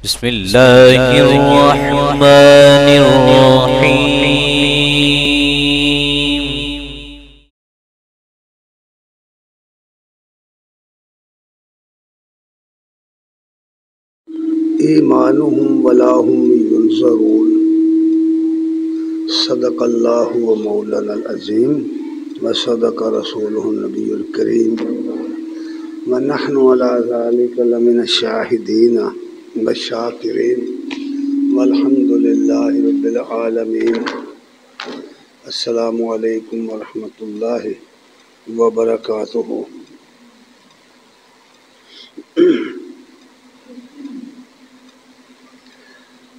بسم الله الرحمن الرحيم. ایمانهم ولا هم ينظرون صدق اللہ و مولانا العظیم وصدق رسوله النبی الکریم ونحن على ذلك لمن الشاہدین والشاکرین والحمد للہ رب العالمین. السلام علیکم ورحمۃ اللہ وبرکاتہ.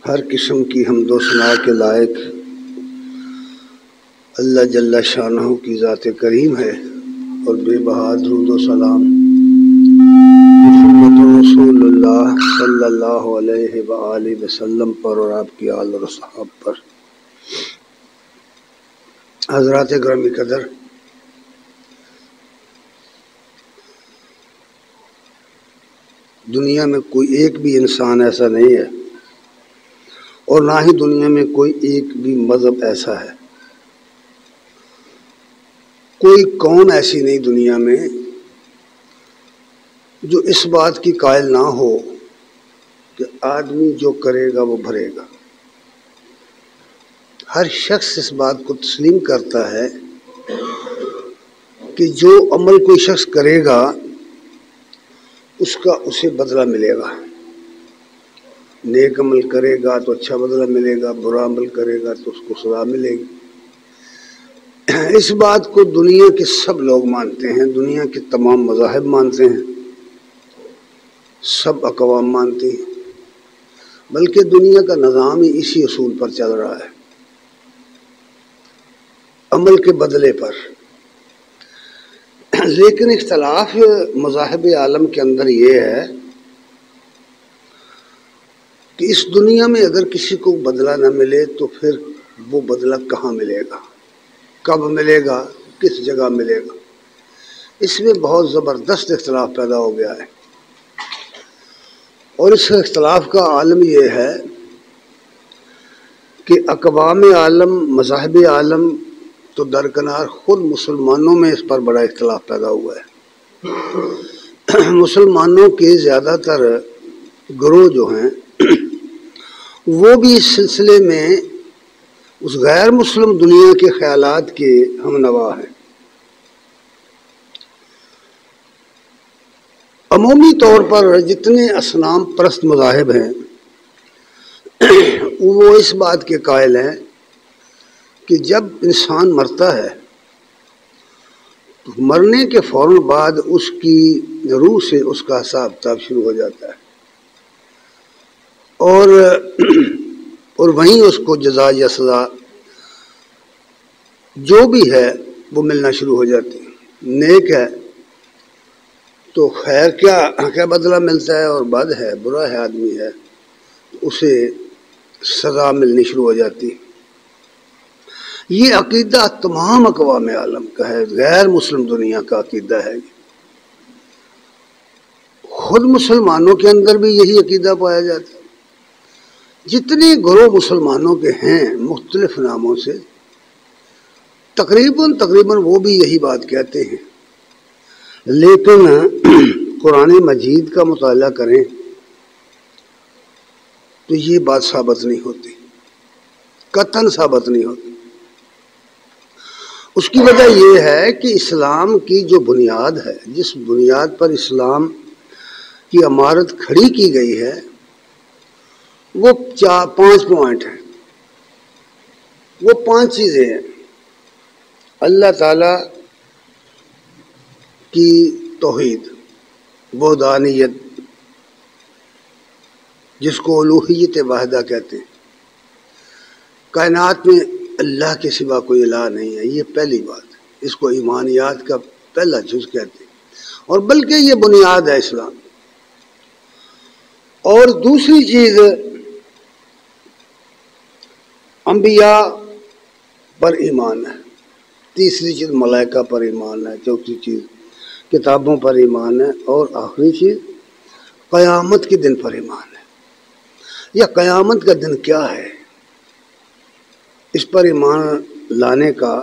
ہر قسم کی حمد و ثنا کے لائق اللہ جل شانہ کی ذات کریم ہے اور بے بہا درود و سلام محمد رسول اللہ صلی اللہ علیہ وآلہ وسلم پر اور آپ کی آل و صحاب پر. حضرات گرامی قدر، دنیا میں کوئی ایک بھی انسان ایسا نہیں ہے اور نہ ہی دنیا میں کوئی ایک بھی مذہب ایسا ہے، کوئی قوم ایسی نہیں دنیا میں جو اس بات کی قائل نہ ہو کہ آدمی جو کرے گا وہ بھرے گا. ہر شخص اس بات کو تسلیم کرتا ہے کہ جو عمل کوئی شخص کرے گا اس کا اسے بدلہ ملے گا. نیک عمل کرے گا تو اچھا بدلہ ملے گا، برا عمل کرے گا تو اس کو سزا ملے گی. اس بات کو دنیا کے سب لوگ مانتے ہیں، دنیا کے تمام مذاہب مانتے ہیں، سب اقوام مانتی ہیں، بلکہ دنیا کا نظام ہی اسی اصول پر چل رہا ہے، عمل کے بدلے پر. لیکن اختلاف مذاہب عالم کے اندر یہ ہے کہ اس دنیا میں اگر کسی کو بدلہ نہ ملے تو پھر وہ بدلہ کہاں ملے گا، کب ملے گا، کس جگہ ملے گا. اس میں بہت زبردست اختلاف پیدا ہو گیا ہے، اور اس اختلاف کا عالم یہ ہے کہ اقوام عالم، مذاہب عالم تو درکنار، خود مسلمانوں میں اس پر بڑا اختلاف پیدا ہوا ہے. مسلمانوں کے زیادہ تر گروہ جو ہیں وہ بھی اس سلسلے میں اس غیر مسلم دنیا کے خیالات کے ہم نوا ہیں. عمومی طور پر جتنے اصنام پرست مذاہب ہیں وہ اس بات کے قائل ہیں کہ جب انسان مرتا ہے تو مرنے کے فوراً بعد اس کی روح سے اس کا حساب کتاب شروع ہو جاتا ہے، اور وہیں اس کو جزا یا سزا جو بھی ہے وہ ملنا شروع ہو جاتی ہے. نیک ہے تو خیر کیا بدلہ ملتا ہے، اور بد ہے، برا ہے، آدمی ہے تو اسے سزا ملنی شروع ہو جاتی ہے. یہ عقیدہ تمام اقوام عالم کا ہے، غیر مسلم دنیا کا عقیدہ ہے. خود مسلمانوں کے اندر بھی یہی عقیدہ پایا جاتا ہے. جتنے گروہ مسلمانوں کے ہیں مختلف ناموں سے، تقریباً وہ بھی یہی بات کہتے ہیں. لیکن قرآن مجید کا مطالعہ کریں تو یہ بات ثابت نہیں ہوتی، قطعاً ثابت نہیں ہوتی. اس کی وجہ یہ ہے کہ اسلام کی جو بنیاد ہے، جس بنیاد پر اسلام کی عمارت کھڑی کی گئی ہے، وہ 5 پوائنٹ ہیں، وہ 5 چیزیں ہیں. اللہ تعالیٰ کی توحید، وحدانیت جس کو الوہیت واحدہ کہتے ہیں، کائنات میں اللہ کے سوا کوئی الہ نہیں ہے، یہ پہلی بات ہے. اس کو ایمانیات کا پہلا جز کہتے ہیں، اور بلکہ یہ بنیاد ہے اسلام. اور دوسری چیز انبیاء پر ایمان ہے، تیسری چیز ملائکہ پر ایمان ہے، چوتھی چیز کتابوں پر ایمان ہے، اور آخری چیز قیامت کے دن پر ایمان ہے. یا قیامت کا دن کیا ہے، اس پر ایمان لانے کا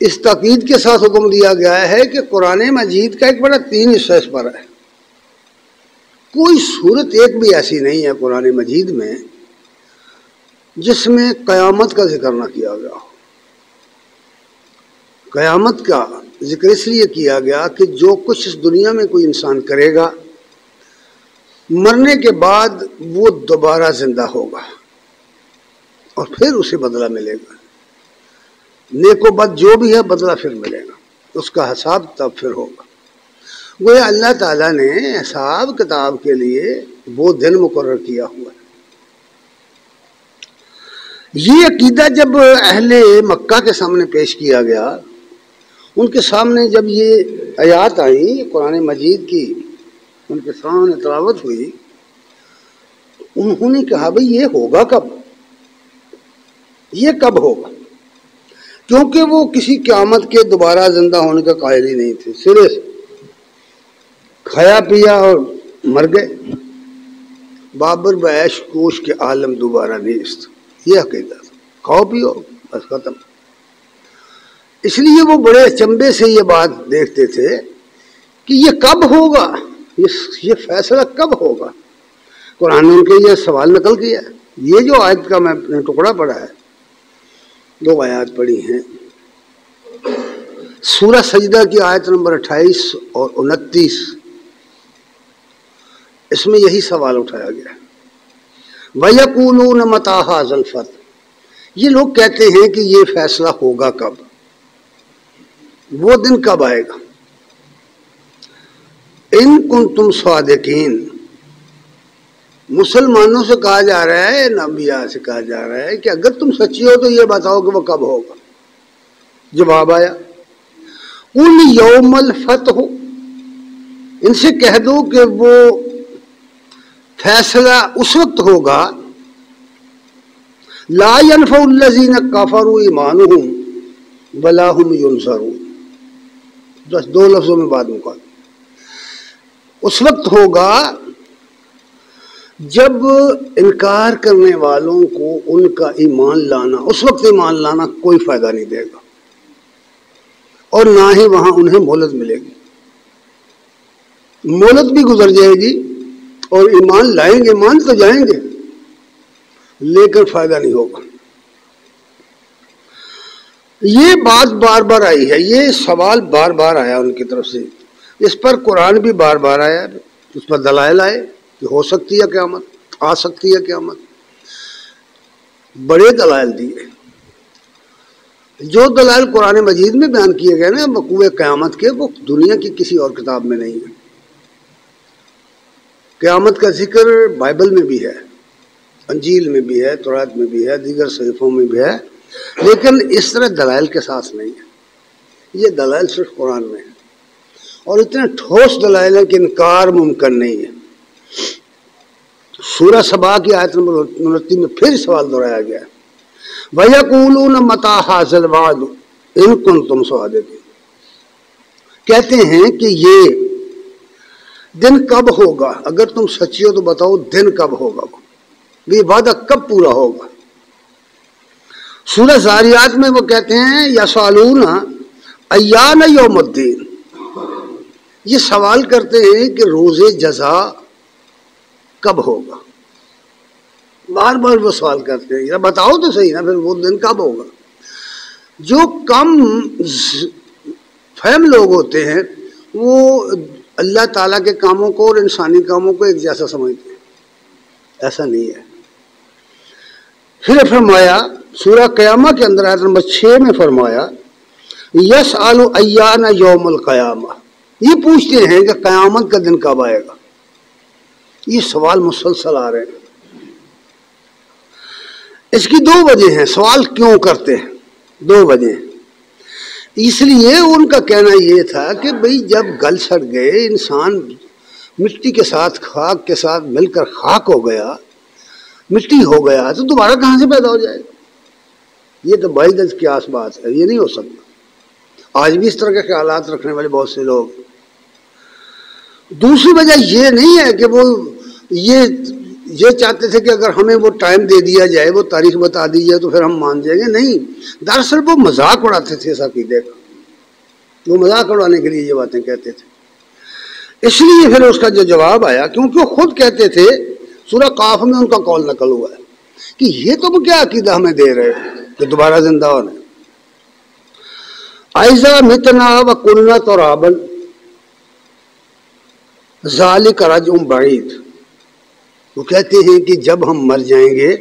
اس تاکید کے ساتھ حکم دیا گیا ہے کہ قرآن مجید کا ایک بڑا 3 حصہ اس پر ہے۔ کوئی صورت ایک بھی ایسی نہیں ہے قرآن مجید میں جس میں قیامت کا ذکر نہ کیا گیا ہو۔ قیامت کا ذکر اس لیے کیا گیا کہ جو کچھ اس دنیا میں کوئی انسان کرے گا، مرنے کے بعد وہ دوبارہ زندہ ہوگا اور پھر اسے بدلہ ملے گا۔ نیک و بد جو بھی ہے بدلہ پھر ملے گا، اس کا حساب تب پھر ہوگا۔ گویا اللہ تعالیٰ نے حساب کتاب کے لیے وہ دن مقرر کیا ہوا ہے۔ یہ عقیدہ جب اہل مکہ کے سامنے پیش کیا گیا، ان کے سامنے جب یہ آیات آئیں قرآن مجید کی، ان کے سامنے تلاوت ہوئی، انہوں نے کہا بھئی یہ ہوگا کب، یہ کب ہوگا؟ کیونکہ وہ کسی قیامت کے دوبارہ زندہ ہونے کا قائل ہی نہیں تھے، سرے سے کھایا پیا اور مر گئے، بابر بعیش کوش کے عالم دوبارہ نیست، یہ عقیدہ تھا، کھاؤ پیو بس ختم۔ اس لیے وہ بڑے اچنبے سے یہ بات دیکھتے تھے کہ یہ کب ہوگا، یہ فیصلہ کب ہوگا۔ قرآن نے ان کے یہ سوال نقل کیا ہے۔ یہ جو آیت کا میں نے ٹکڑا پڑھا ہے، 2 آیات پڑھی ہیں، سورہ سجدہ کی آیت نمبر 28 اور 29، اس میں یہی سوال اٹھایا گیا ہے۔ وَيَقُولُونَ مَتَىٰ هَٰذَا الْفَتْحُ، یہ لوگ کہتے ہیں کہ یہ فیصلہ ہوگا کب، وہ دن کب آئے گا۔ ان کنتم صادقین، مسلمانوں سے کہا جا رہا ہے، انبیاء سے کہا جا رہا ہے کہ اگر تم سچی ہو تو یہ بتاؤ کہ وہ کب ہوگا۔ جواب آیا قُلْ یوم الفتح، ان سے کہہ دو کہ وہ فیصلہ اس وقت ہوگا، لا ينفع الذین کفروا ایمانہم ولا هم ینصرون، بس 2 لفظوں میں بات مکمل۔ اس وقت ہوگا جب انکار کرنے والوں کو ان کا ایمان لانا، اس وقت ایمان لانا کوئی فائدہ نہیں دے گا، اور نہ ہی وہاں انہیں مہلت ملے گی، مہلت بھی گزر جائے گی، اور ایمان لائیں گے، مان تو جائیں گے لیکن فائدہ نہیں ہوگا۔ یہ بات بار بار آئی ہے، یہ سوال بار بار آیا ان کی طرف سے، اس پر قرآن بھی بار بار آیا، اس پر دلائل آئے کہ ہو سکتی ہے قیامت، آ سکتی ہے قیامت، بڑے دلائل دیے۔ جو دلائل قرآن مجید میں بیان کیے گئے نا وقوع قیامت کے، وہ دنیا کی کسی اور کتاب میں نہیں ہے۔ قیامت کا ذکر بائبل میں بھی ہے، انجیل میں بھی ہے، تورات میں بھی ہے، دیگر صحیفوں میں بھی ہے، لیکن اس طرح دلائل کے ساتھ نہیں ہے۔ یہ دلائل صرف قرآن میں ہے، اور اتنے ٹھوس دلائل ہیں کہ انکار ممکن نہیں ہے۔ سورہ سبا کی آیت نمبر 29 میں پھر سوال دہرایا گیا ہے، وَيَقُولُونَ مَتَىٰ هَٰذَا الْوَعْدُ إِن كُنتُمْ صَادِقِينَ، کہتے ہیں کہ یہ دن کب ہوگا، اگر تم سچی ہو تو بتاؤ دن کب ہوگا، یہ وعدہ کب پورا ہوگا۔ سورہ زاریات میں وہ کہتے ہیں یسألون ایان یوم الدین، یہ سوال کرتے ہیں کہ روز جزا کب ہوگا، بار بار وہ سوال کرتے ہیں، یا بتاؤ تو صحیح نا پھر وہ دن کب ہوگا۔ جو کم فہم لوگ ہوتے ہیں وہ اللہ تعالیٰ کے کاموں کو اور انسانی کاموں کو ایک جیسا سمجھتے ہیں، ایسا نہیں ہے۔ پھر فرمایا سورہ قیامہ کے اندر آیت نمبر 6 میں فرمایا یسأل ایان یوم القیامہ، یہ پوچھتے ہیں کہ قیامت کا دن کب آئے گا۔ یہ سوال مسلسل آ رہے ہیں۔ اس کی 2 وجہ ہیں، سوال کیوں کرتے ہیں، 2 وجہ ہیں۔ اس لیے ان کا کہنا یہ تھا کہ بھئی جب گل سڑ گئے، انسان مٹی کے ساتھ خاک کے ساتھ مل کر خاک ہو گیا، مٹی ہو گیا، تو دوبارہ کہاں سے پیدا ہو جائے گا۔ یہ تو بعید القیاس بات ہے، یہ نہیں ہو سکتا۔ آج بھی اس طرح کے خیالات رکھنے والے بہت سے لوگ۔ دوسری وجہ یہ نہیں ہے کہ وہ یہ یہ چاہتے تھے کہ اگر ہمیں وہ ٹائم دے دیا جائے، وہ تاریخ بتا دی جائے تو پھر ہم مان جائیں گے. نہیں، دراصل وہ مذاق اڑاتے تھے اس عقیدے کا، وہ مذاق اڑانے کے لیے یہ باتیں کہتے تھے. اس لیے پھر اس کا جو جواب آیا، کیونکہ وہ خود کہتے تھے، سورہ قاف میں ان کا قول نقل ہوا ہے کہ یہ تم کیا عقیدہ ہمیں دے رہے ہو کہ دوبارہ زندہ ہونا. اَإِذَا مِتْنَا وَكُنَّا تُرَابًا ذَلِكَ رَجْعٌ بَعِيدٌ. وہ کہتے ہیں کہ جب ہم مر جائیں گے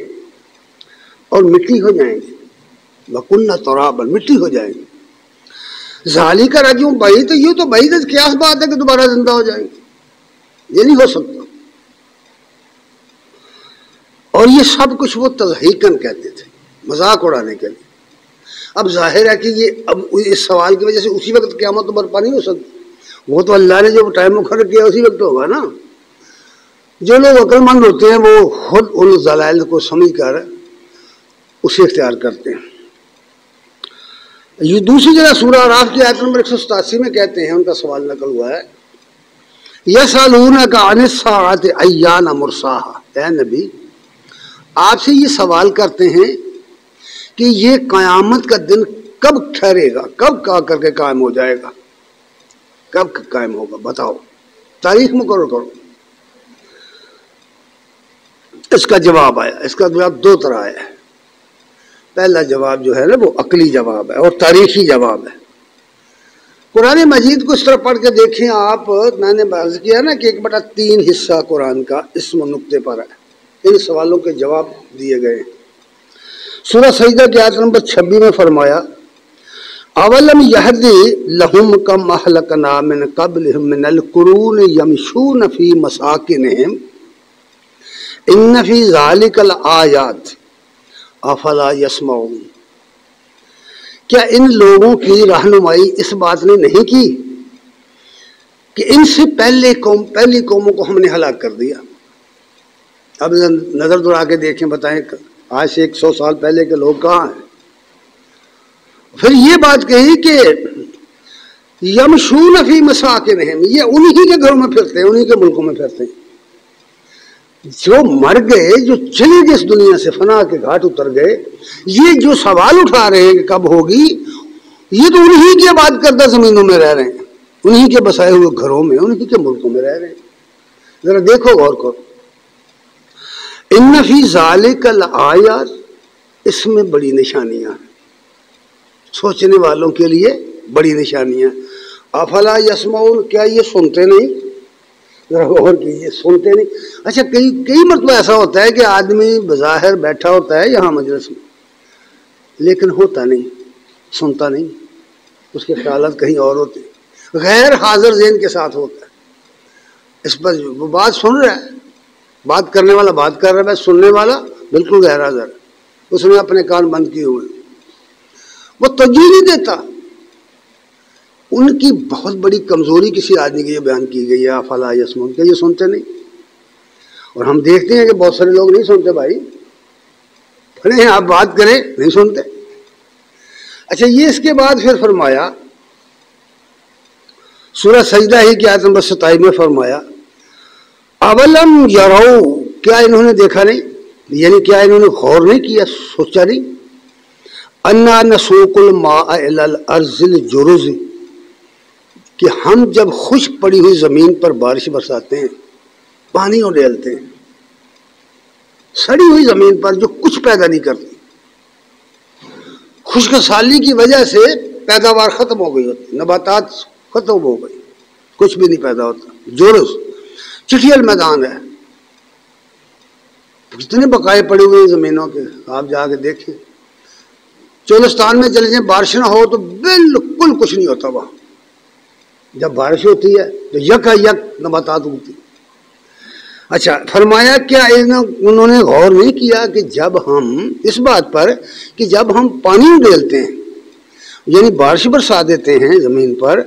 اور مٹی ہو جائیں گے، وَكُنَّا تُرَابًا، مٹی ہو جائیں گے، ذَلِكَ رَجْعٌ بَعِيدٌ، تو یہ تو بعید ہے، کیا بات ہے کہ دوبارہ زندہ ہو جائیں گے، یہ نہیں ہو سکتا. اور یہ سب کچھ وہ تضحیکاً کہتے تھے، مذاق اڑانے کے لیے. اب ظاہر ہے کہ یہ اب اس سوال کی وجہ سے اسی وقت قیامت تو برپا نہیں ہو سکتی. وہ تو اللہ نے جو ٹائم مقرر کیا اسی وقت ہوگا نا. جو لوگ عقل مند ہوتے ہیں وہ خود ان ضلائل کو سمجھ کر اسے اختیار کرتے ہیں. یہ دوسری جگہ سورہ اعراف کی آیت نمبر 187 میں کہتے ہیں، ان کا سوال نقل ہوا ہے، یسألونک عن الساعۃ ایان مرساھا. اے نبی، آپ سے یہ سوال کرتے ہیں کہ یہ قیامت کا دن کب ٹھہرے گا، کب کا کر کے قائم ہو جائے گا، کب قائم ہوگا، بتاؤ، تاریخ مقرر کرو. اس کا جواب آیا، اس کا جواب دو طرح ہے. پہلا جواب جو ہے نا وہ عقلی جواب ہے اور تاریخی جواب ہے. قرآن مجید کو اس طرح پڑھ کے دیکھیں آپ، میں نے عرض کیا نا کہ 1/3 حصہ قرآن کا اسم و نقطے پر ہے. ان سوالوں کے جواب دیے گئے ہیں. سورہ سجدہ کی آیت نمبر 26 میں فرمایا، اولم یہدی لہم کم اہلکنا من قبلہم من القرون یمشون فی مساکنہم ان فی ذالک الآیات افلا یسمعون. کیا ان لوگوں کی رہنمائی اس بات نے نہیں کی کہ ان سے پہلی قوموں کو ہم نے ہلاک کر دیا. اب نظر دوڑا کے دیکھیں، بتائیں آج سے 100 سال پہلے کے لوگ کہاں ہیں. پھر یہ بات کہی کہ یمشون فی مساکنہم، یہ انہی کے گھروں میں پھرتے ہیں، انہی کے ملکوں میں پھرتے ہیں. جو مر گئے، جو چلے گئے اس دنیا سے، فنا کے گھاٹ اتر گئے، یہ جو سوال اٹھا رہے ہیں کہ کب ہوگی، یہ تو انہی کے آباد کردہ زمینوں میں رہ رہے ہیں، انہی کے بسائے ہوئے گھروں میں، انہی کے ملکوں میں رہ رہے ہیں. ذرا دیکھو، غور کرو. ان فی ذالک الآیات، اس میں بڑی نشانیاں ہیں، سوچنے والوں کے لیے بڑی نشانیاں. افلا یسمعون، کیا یہ سنتے نہیں؟ ذرا غور کیجیے، سنتے نہیں. اچھا، کئی مرتبہ ایسا ہوتا ہے کہ آدمی بظاہر بیٹھا ہوتا ہے یہاں مجلس میں، لیکن ہوتا نہیں، سنتا نہیں، اس کے خیالات کہیں اور ہوتے ہیں، غیر حاضر ذہن کے ساتھ ہوتا ہے. اس پر وہ بات سن رہا ہے، بات کرنے والا بات کر رہا ہے، سننے والا بالکل غیر حاضر ہے، اس نے اپنے کان بند کیے ہوئے، وہ توجہ نہیں دیتا. ان کی بہت بڑی کمزوری کسی آدمی کی یہ بیان کی گئی ہے، افلا یسمعون، کہ یہ سنتے نہیں. اور ہم دیکھتے ہیں کہ بہت سارے لوگ نہیں سنتے بھائی، نہیں آپ بات کریں نہیں سنتے. اچھا، یہ اس کے بعد پھر فرمایا سورہ سجدہ ہی کی آیت نمبر 27 میں فرمایا، اولم یرو، کیا انہوں نے دیکھا نہیں، یعنی کیا انہوں نے غور نہیں کیا، سوچا نہیں، انا نسوق الماء الی الارض الجرز، کہ ہم جب خشک پڑی ہوئی زمین پر بارش برساتے ہیں، پانی اور ڈالتے ہیں، سڑی ہوئی زمین پر جو کچھ پیدا نہیں کرتی، خشک سالی کی وجہ سے پیداوار ختم ہو گئی ہوتی، نباتات ختم ہو گئی، کچھ بھی نہیں پیدا ہوتا. جورس چٹھیل میدان ہے، کتنے بقائے پڑے ہوئے زمینوں کے، آپ جا کے دیکھیں. چولستان میں چلے جائیں، بارش نہ ہو تو بالکل کچھ نہیں ہوتا وہاں. جب بارش ہوتی ہے تو یک نباتات اگتی. اچھا، فرمایا کیا انہوں نے غور نہیں کیا کہ جب ہم اس بات پر کہ جب ہم پانی ڈالتے ہیں، یعنی بارش برسا دیتے ہیں زمین پر،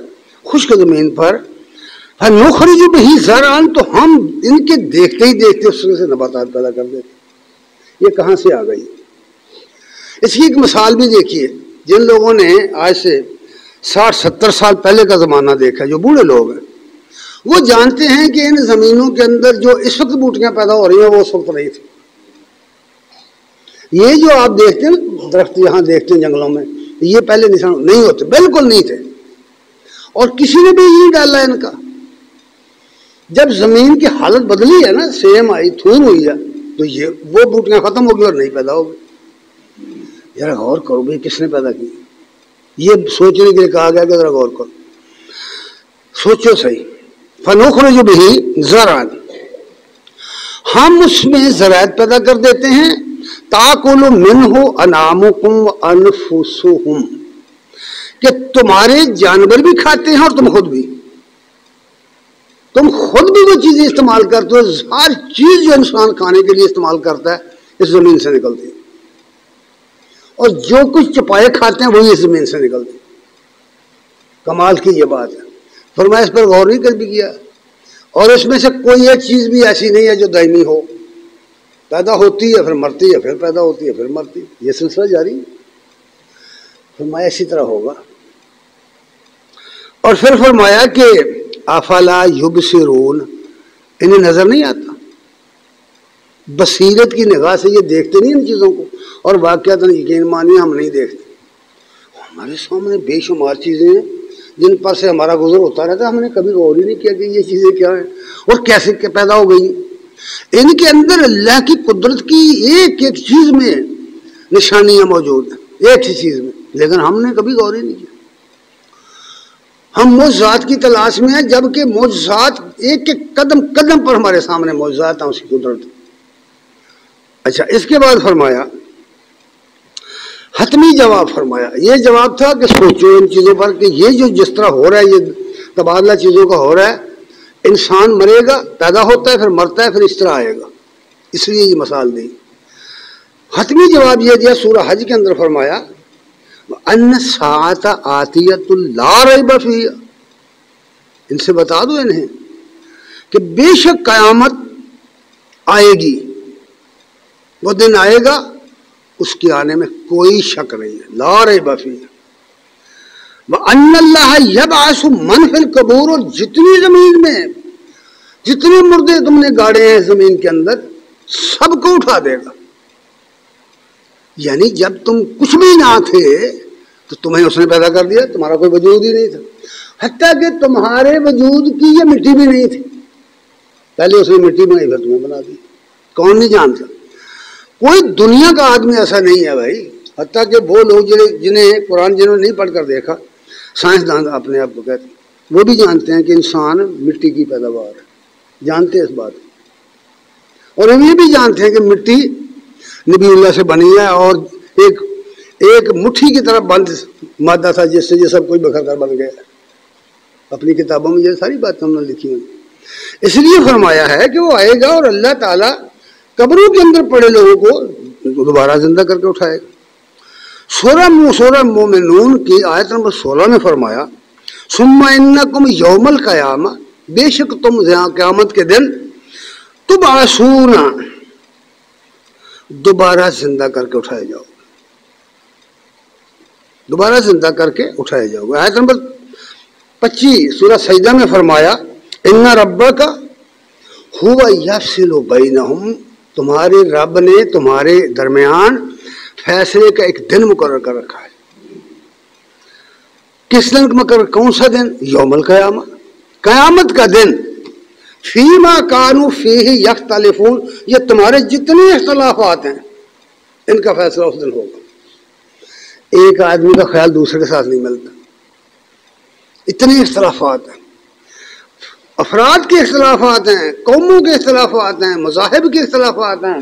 خشک زمین پر، نخرج بہ زرعا، تو ہم ان کے دیکھتے ہی دیکھتے اس سے نباتات پیدا کر دیتے. یہ کہاں سے آ گئی؟ اس کی ایک مثال بھی دیکھیے. جن لوگوں نے آج سے 60-70 سال پہلے کا زمانہ دیکھا، جو بوڑھے لوگ ہیں، وہ جانتے ہیں کہ ان زمینوں کے اندر جو اس وقت بوٹیاں پیدا ہو رہی ہیں وہ اس وقت نہیں تھی. یہ جو آپ دیکھتے ہیں درخت یہاں دیکھتے ہیں جنگلوں میں، یہ پہلے نشان نہیں ہوتے، بالکل نہیں تھے، اور کسی نے بھی یہ ڈالا ان کا. جب زمین کی حالت بدلی ہے نا، سیم آئی تھون ہوئی ہے، تو یہ وہ بوٹیاں ختم ہو گئی اور نہیں پیدا ہو گئی. ذرا غور کرو بھائی کس نے پیدا کی؟ یہ سوچنے کے لیے کہا گیا کہ ذرا غور کرو، سوچو صحیح. فنخرج به زرعا، ہم اس میں زراعت پیدا کر دیتے ہیں. تاکل منہ انعامکم وانفسہم، کہ تمہارے جانور بھی کھاتے ہیں اور تم خود بھی وہ چیزیں استعمال کرتے ہو. ہر چیز جو انسان کھانے کے لیے استعمال کرتا ہے اس زمین سے نکلتی ہے، اور جو کچھ چپائے کھاتے ہیں وہی اس زمین سے نکلتے ہیں. کمال کی یہ بات ہے. فرمایا اس پر غور نہیں کر بھی کیا، اور اس میں سے کوئی ایک چیز بھی ایسی نہیں ہے جو دائمی ہو. پیدا ہوتی ہے پھر مرتی ہے، پھر پیدا ہوتی ہے پھر مرتی ہے، یہ سلسلہ جاری ہے. فرمایا اسی طرح ہوگا. اور پھر فرمایا کہ افلا یبصرون، انہیں نظر نہیں آتا، بصیرت کی نگاہ سے یہ دیکھتے نہیں ان چیزوں کو، اور واقعات یقین مانیے ہم نہیں دیکھتے. ہمارے سامنے بے شمار چیزیں ہیں جن پر سے ہمارا گزر ہوتا رہتا ہے، ہم نے کبھی غور ہی نہیں کیا کہ یہ چیزیں کیا ہیں اور کیسے پیدا ہو گئی. ان کے اندر اللہ کی قدرت کی ایک ایک چیز میں نشانیاں موجود ہیں، ایک ہی چیز میں، لیکن ہم نے کبھی غور ہی نہیں کیا. ہم معجزات کی تلاش میں ہیں، جبکہ معجزات ایک ایک قدم قدم پر ہمارے سامنے معجزات ہیں اس کی قدرت. اچھا، اس کے بعد فرمایا حتمی جواب. فرمایا یہ جواب تھا کہ سوچو ان چیزوں پر کہ یہ جو جس طرح ہو رہا ہے، یہ تبادلہ چیزوں کا ہو رہا ہے. انسان مرے گا، پیدا ہوتا ہے، پھر مرتا ہے، پھر اس طرح آئے گا. اس لیے یہ مثال دی. حتمی جواب یہ دیا سورہ حج کے اندر. فرمایا ان الساعۃ آتیۃ لا ریب فیہا، ان سے بتا دو انہیں کہ بے شک قیامت آئے گی، وہ دن آئے گا اس کے آنے میں کوئی شک نہیں ہے. لا ریب فیہا. وَأَنَّ اللَّهَ يَبْعَثُ مَنْ فِي الْقُبُورِ، اور جتنی زمین میں جتنے مردے تم نے گاڑے ہیں زمین کے اندر سب کو اٹھا دے گا. یعنی جب تم کچھ بھی نہ تھے تو تمہیں اس نے پیدا کر دیا، تمہارا کوئی وجود ہی نہیں تھا، حتیٰ کہ تمہارے وجود کی یہ مٹی بھی نہیں تھی، پہلے اس نے مٹی بنائی پھر تمہیں بنا دی. کون نہیں جانتا؟ کوئی دنیا کا آدمی ایسا نہیں ہے بھائی، حتیٰ کہ وہ لوگ جنہیں قرآن جنہوں نے نہیں پڑھ کر دیکھا، سائنسدان اپنے آپ کو کہتے ہیں، وہ بھی جانتے ہیں کہ انسان مٹی کی پیداوار ہے، جانتے ہیں اس بات. اور ہم یہ بھی جانتے ہیں کہ مٹی نبی اللہ سے بنی ہے، اور ایک مٹھی کی طرف بند مادہ تھا جس سے یہ سب کچھ بکھر کر بن گیا. اپنی کتابوں میں یہ ساری باتیں ہم نے لکھی ہیں. اس لیے فرمایا ہے کہ وہ آئے گا اور اللہ تعالیٰ قبروں کے اندر پڑے لوگوں کو دوبارہ زندہ کر کے اٹھائے گا. سورہ مومنون کی آیت نمبر 16 میں فرمایا ثم انکم یوم القیامہ، بے شک تم قیامت کے دن تبعثون، دوبارہ زندہ کر کے اٹھائے جاؤ گے، دوبارہ زندہ کر کے اٹھائے جاؤ گے. آیت نمبر 25 سورہ سجدہ میں فرمایا ان ربک ھو یفصل بینہم، تمہارے رب نے تمہارے درمیان فیصلے کا ایک دن مقرر کر رکھا ہے. کس دن مقرر؟ کون سا دن؟ یوم القیامہ، قیامت کا دن. فیما کانوا فیہ یختلفون، یہ تمہارے جتنے اختلافات ہیں ان کا فیصلہ اس دن ہوگا. ایک آدمی کا خیال دوسرے کے ساتھ نہیں ملتا، اتنے اختلافات ہیں. افراد کے اختلافات ہیں، قوموں کے اختلافات ہیں، مذاہب کے اختلافات ہیں،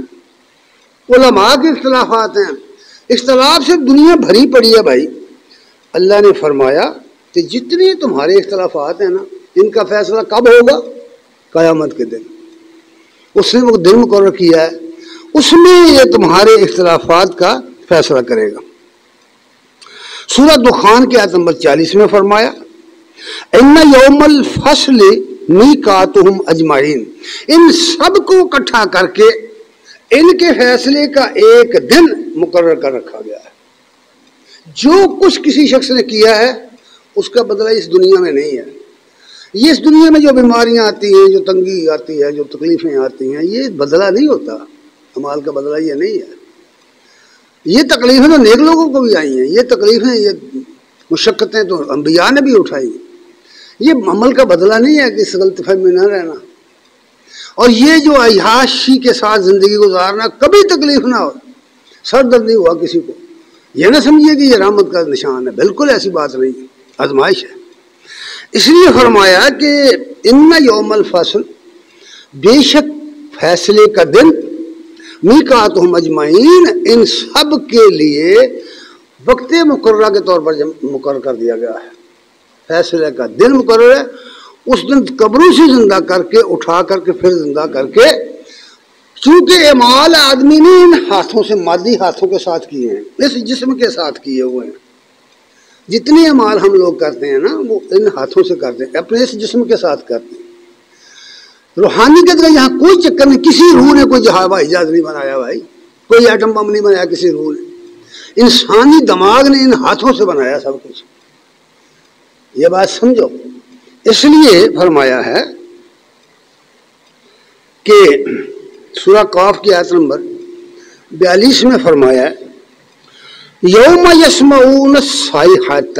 علماء کے اختلافات ہیں. اختلاف سے دنیا بھری پڑی ہے بھائی. اللہ نے فرمایا کہ جتنے تمہارے اختلافات ہیں نا، ان کا فیصلہ کب ہوگا؟ قیامت کے دن. اس نے وہ دن مقرر کیا ہے، اس میں یہ تمہارے اختلافات کا فیصلہ کرے گا. سورہ دخان کی آیت نمبر 40 میں فرمایا ان یوم الفصل میقاتہم اجمعین، ان سب کو اکٹھا کر کے ان کے فیصلے کا ایک دن مقرر کر رکھا گیا ہے. جو کچھ کسی شخص نے کیا ہے اس کا بدلہ اس دنیا میں نہیں ہے. یہ اس دنیا میں جو بیماریاں آتی ہیں، جو تنگی آتی ہے، جو تکلیفیں آتی ہیں، یہ بدلہ نہیں ہوتا، اعمال کا بدلہ یہ نہیں ہے۔ یہ تکلیفیں تو نیک لوگوں کو بھی آئی ہیں، یہ تکلیفیں، یہ مشقتیں تو انبیاء نے بھی اٹھائی ہیں۔ یہ عمل کا بدلہ نہیں ہے کہ اس غلط فہمی میں نہ رہنا، اور یہ جو عیاشی کے ساتھ زندگی گزارنا، کبھی تکلیف نہ ہو، سر درد نہیں ہوا کسی کو، یہ نہ سمجھیے کہ یہ رحمت کا نشان ہے، بالکل ایسی بات نہیں، آزمائش ہے۔ اس لیے فرمایا کہ ان یوم الفصل، بے شک فیصلے کا دن، میقاتہم اجمعین، ان سب کے لیے وقت مقررہ کے طور پر مقرر کر دیا گیا ہے۔ فیصلے کا دن مقرر ہے، اس دن قبروں سے زندہ کر کے، اٹھا کر کے پھر زندہ کر کے، چونکہ اعمال آدمی نے ان ہاتھوں سے، مادی ہاتھوں کے ساتھ کیے ہیں، اس جسم کے ساتھ کیے ہوئے ہیں۔ جتنے اعمال ہم لوگ کرتے ہیں نا، وہ ان ہاتھوں سے کرتے ہیں، اپنے اس جسم کے ساتھ کرتے ہیں۔ روحانیت کا یہاں کوئی چکر نہیں، کسی روح نے کوئی ہوائی جہاز نہیں بنایا بھائی، کوئی ایٹم بم نہیں بنایا کسی روح نے، انسانی دماغ نے ان ہاتھوں سے بنایا سب کچھ، یہ بات سمجھو۔ اس لیے فرمایا ہے کہ سورہ قاف کی آیت نمبر 42 میں فرمایا ہے، یوم یسمعون الصیحۃ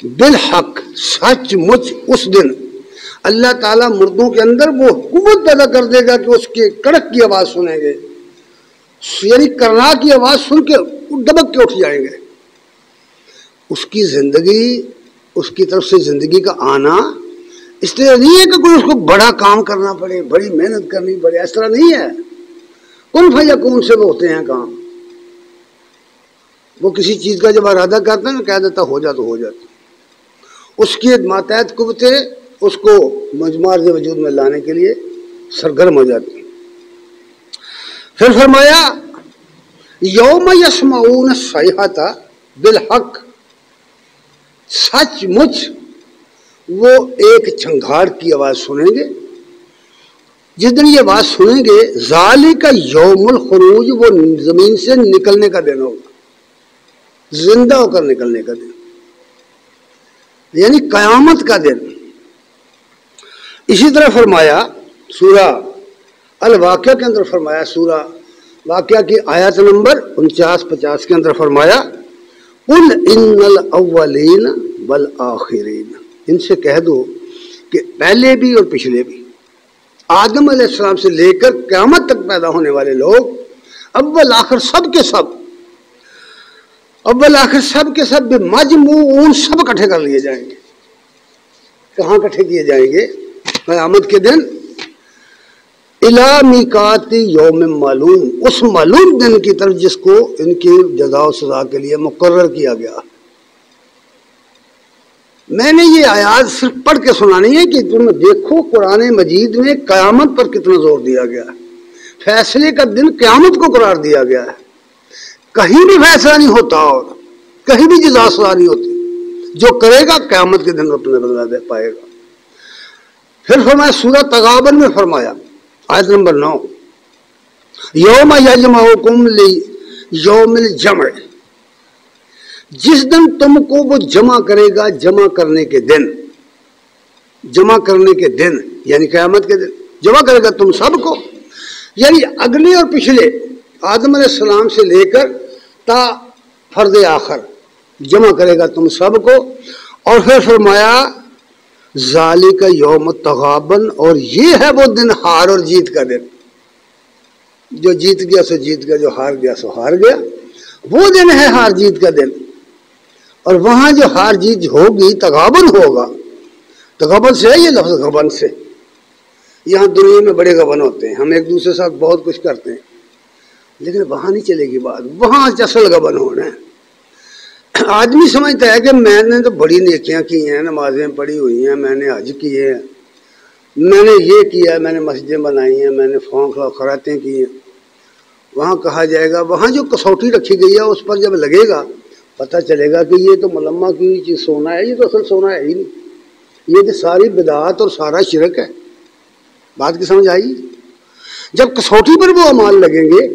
بالحق، سچ مچ اس دن اللہ تعالیٰ مردوں کے اندر وہ قوت پیدا کر دے گا کہ اس کے کڑک کی آواز سنیں گے، یعنی کرنا کی آواز سن کے دبک کے اٹھ جائیں گے۔ اس کی زندگی، اس کی طرف سے زندگی کا آنا اس طرح نہیں ہے کہ کوئی اس کو بڑا کام کرنا پڑے، بڑی محنت کرنی پڑے، اس طرح نہیں ہے۔ کن فیکون سے وہ ہوتے ہیں کام، وہ کسی چیز کا جب ارادہ کرتا ہے نا، کہہ دیتا ہو جا تو ہو جاتا، اس کی ماتحت قوتیں اس کو مجموعہ وجود میں لانے کے لیے سرگرم ہو جاتی۔ پھر فرمایا یوم یسمعون الصیحۃ بالحق، سچ مچ وہ ایک چنگھاڑ کی آواز سنیں گے۔ جس دن یہ بات سنیں گے، ذالک یوم الخروج، وہ زمین سے نکلنے کا دن ہوگا، زندہ ہو کر نکلنے کا دن، یعنی قیامت کا دن۔ اسی طرح فرمایا سورہ الواقعہ کے اندر، فرمایا سورہ واقعہ کی آیت نمبر 49-50 کے اندر فرمایا، قل ان الاولین والآخرین، ان سے کہہ دو کہ پہلے بھی اور پچھلے بھی، آدم علیہ السلام سے لے کر قیامت تک پیدا ہونے والے لوگ، اول آخر سب کے سب، اول آخر سب کے سب بمجموعون، سب اکٹھے کر لیے جائیں گے۔ کہاں اکٹھے کیے جائیں گے؟ قیامت کے دن، الی میقات یوم معلوم، اس معلوم دن کی طرف جس کو ان کی جزا و سزا کے لیے مقرر کیا گیا۔ میں نے یہ آیات صرف پڑھ کے سنانی ہے کہ تم دیکھو قرآن مجید میں قیامت پر کتنا زور دیا گیا ہے، فیصلے کا دن قیامت کو قرار دیا گیا ہے، کہیں بھی فیصلہ نہیں ہوتا اور کہیں بھی جزا سزا نہیں ہوتی، جو کرے گا قیامت کے دن اپنے بدلہ دے پائے گا۔ پھر فرمایا سورہ تغابن میں فرمایا آیت نمبر 9، یوم یجمعکم لیوم الجمع، جس دن تم کو وہ جمع کرے گا، جمع کرنے کے دن، جمع کرنے کے دن یعنی قیامت کے دن جمع کرے گا تم سب کو، یعنی اگلے اور پچھلے آدم علیہ السلام سے لے کر تا فرد آخر جمع کرے گا تم سب کو۔ اور پھر فرمایا ذالک یوم التغابن، اور یہ ہے وہ دن ہار اور جیت کا دن، جو جیت گیا سو جیت گیا، جو ہار گیا سو ہار گیا، وہ دن ہے ہار جیت کا دن۔ اور وہاں جو ہار جیت ہوگی تغابن ہوگا، تغابن سے ہے یہ لفظ، غبن سے، یہاں دنیا میں بڑے غبن ہوتے ہیں، ہم ایک دوسرے ساتھ بہت کچھ کرتے ہیں، لیکن وہاں نہیں چلے گی بات، وہاں اصل غبن ہونا ہے۔ آدمی سمجھتا ہے کہ میں نے تو بڑی نیکیاں کی ہیں، نمازیں پڑھی ہوئی ہیں، میں نے حج کیے ہیں، میں نے یہ کیا ہے، میں نے مسجدیں بنائی ہیں، میں نے خیراتیں کی ہیں۔ وہاں کہا جائے گا، وہاں جو کسوٹی رکھی گئی ہے اس پر جب لگے گا پتہ چلے گا کہ یہ تو ملمہ کی چیز سونا ہے، یہ تو اصل سونا ہے ہی نہیں، یہ تو ساری بدعات اور سارا شرک ہے۔ بات کی سمجھ آئی؟ جب کسوٹی پر وہ اعمال لگیں گے